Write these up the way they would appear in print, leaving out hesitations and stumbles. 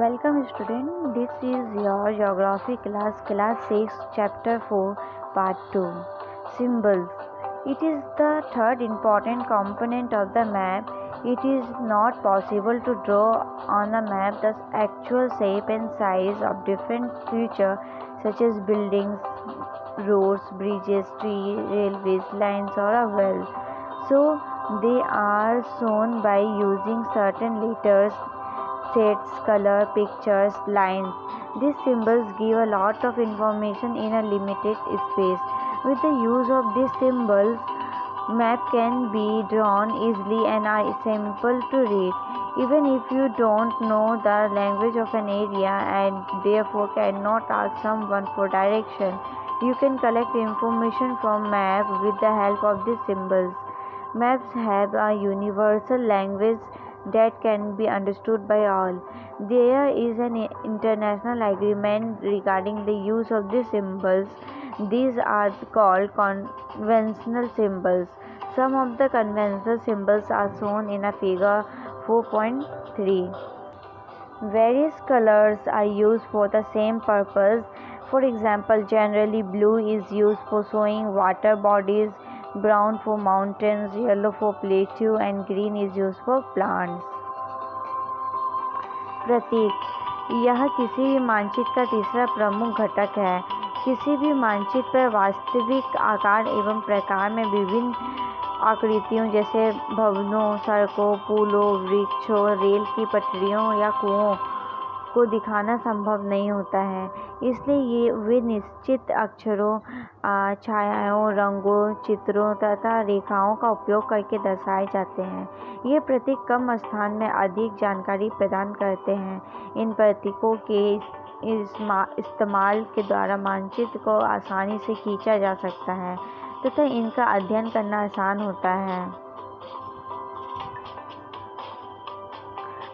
Welcome student, this is your geography class 6 chapter 4 part 2 symbols. It is the third important component of the map. It is not possible to draw on a map the actual shape and size of different features such as buildings, roads, bridges, trees, railways, lines or a well. So they are shown by using certain letters, shades, color, pictures, lines. These symbols give a lot of information in a limited space. With the use of these symbols, map can be drawn easily and are simple to read. Even if you don't know the language of an area and therefore cannot ask someone for direction, you can collect information from map with the help of these symbols. Maps have a universal language that can be understood by all. There is an international agreement regarding the use of these symbols. These are called conventional symbols. Some of the conventional symbols are shown in a figure 4.3. Various colors are used for the same purpose. For example, generally blue is used for showing water bodies, brown for mountains, yellow for plateau and green is used for plants. प्रतीक यह किसी भी मानचित्र का तीसरा प्रमुख घटक है। किसी भी मानचित्र पर वास्तविक आकार एवं प्रकार में विभिन्न आकृतियों जैसे भवनों, सड़कों, पुलों, वृक्षों, रेल की पटरियों या कुओं को दिखाना संभव नहीं होता है, इसलिए वे निश्चित अक्षरों, छायाओं, रंगों, चित्रों तथा रेखाओं का उपयोग करके दर्शाए जाते हैं। ये प्रतीक कम स्थान में अधिक जानकारी प्रदान करते हैं। इन प्रतीकों के इस्तेमाल के द्वारा मानचित्र को आसानी से खींचा जा सकता है तथा इनका अध्ययन करना आसान होता है।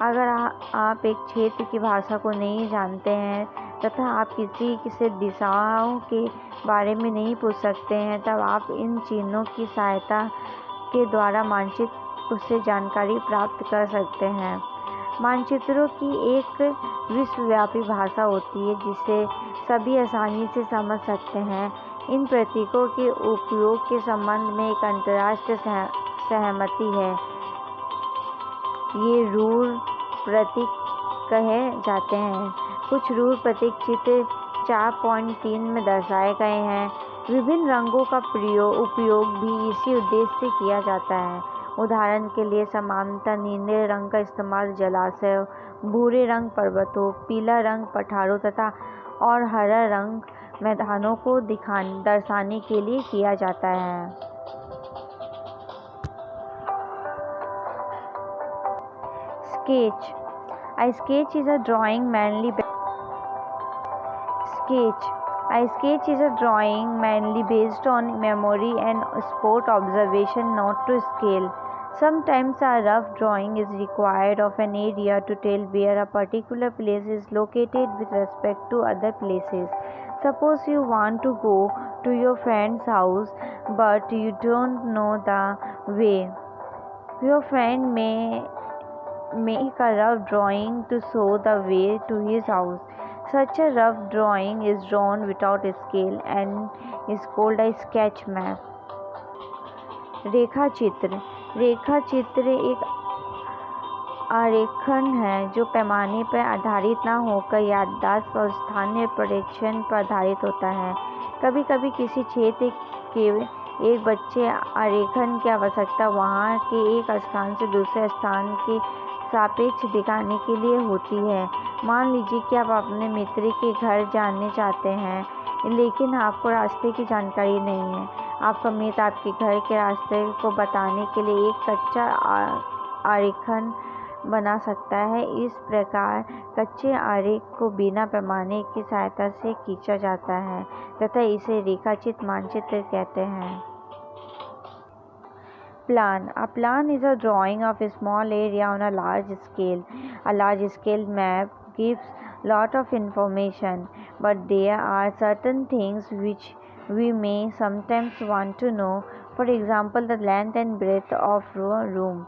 अगर आप एक क्षेत्र की भाषा को नहीं जानते हैं तथा आप किसी से दिशाओं के बारे में नहीं पूछ सकते हैं, तब आप इन चिन्हों की सहायता के द्वारा मानचित्र से जानकारी प्राप्त कर सकते हैं। मानचित्रों की एक विश्वव्यापी भाषा होती है जिसे सभी आसानी से समझ सकते हैं। इन प्रतीकों के उपयोग के संबंध में एक अंतर्राष्ट्रीय सहमति है। ये रूढ़ प्रतीक कहे जाते हैं। कुछ रूढ़ प्रतीक चित्र 4.3 में दर्शाए गए हैं। विभिन्न रंगों का उपयोग भी इसी उद्देश्य से किया जाता है। उदाहरण के लिए समानता नीले रंग का इस्तेमाल जलाशयों, भूरे रंग पर्वतों, पीला रंग पठारों तथा और हरा रंग मैदानों को दर्शाने के लिए किया जाता है। Sketch. A sketch is a drawing mainly based on memory and spot observation, not to scale. Sometimes a rough drawing is required of an area to tell where a particular place is located with respect to other places. Suppose you want to go to your friend's house, but you don't know the way. Your friend may make a rough drawing to show the way to his house. Such a rough drawing is drawn without scale and is called a sketch map. रेखाचित्र एक आरेखन है जो पैमाने पर आधारित न होकर याददाश्त और स्थानीय प्रेक्षण पर आधारित होता है। कभी कभी किसी क्षेत्र के एक बच्चे आरेखन की आवश्यकता वहाँ के एक स्थान से दूसरे स्थान के सापेक्ष दिखाने के लिए होती है। मान लीजिए कि आप अपने मित्र के घर जाने चाहते हैं, लेकिन आपको रास्ते की जानकारी नहीं है। आपका मित्र आपके घर के रास्ते को बताने के लिए एक कच्चा आरेखन बना सकता है। इस प्रकार कच्चे आरेख को बिना पैमाने की सहायता से खींचा जाता है तथा इसे रेखाचित्र मानचित्र कहते हैं। Plan. A plan is a drawing of a small area on a large scale. A large scale map gives lot of information, but there are certain things which we may sometimes want to know. For example, the length and breadth of a room.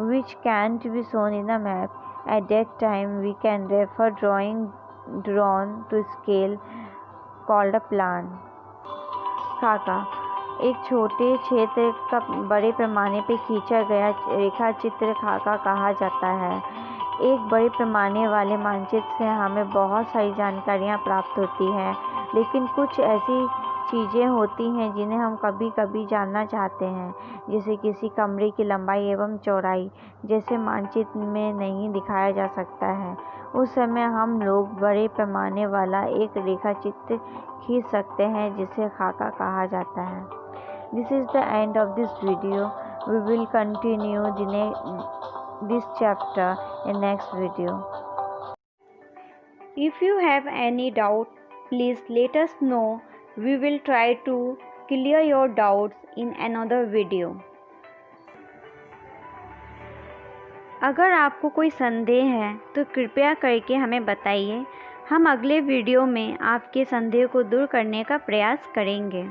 which can't be shown in the map. At that time, we can refer drawing drawn to scale called a plan. खाका एक छोटे क्षेत्र का बड़े पैमाने पर खींचा गया रेखा चित्र खाका कहा जाता है। एक बड़े पैमाने वाले मानचित्र से हमें बहुत सारी जानकारियाँ प्राप्त होती हैं, लेकिन कुछ ऐसी चीज़ें होती हैं जिन्हें हम कभी कभी जानना चाहते हैं, जैसे किसी कमरे की लंबाई एवं चौड़ाई, जैसे मानचित्र में नहीं दिखाया जा सकता है। उस समय हम लोग बड़े पैमाने वाला एक रेखा चित्र खींच सकते हैं, जिसे खाका कहा जाता है। This is the end of this video. We will continue this chapter in next video. If you have any doubt, please let us know. We will try to clear your doubts in another video. अगर आपको कोई संदेह है तो कृपया करके हमें बताइए। हम अगले वीडियो में आपके संदेह को दूर करने का प्रयास करेंगे।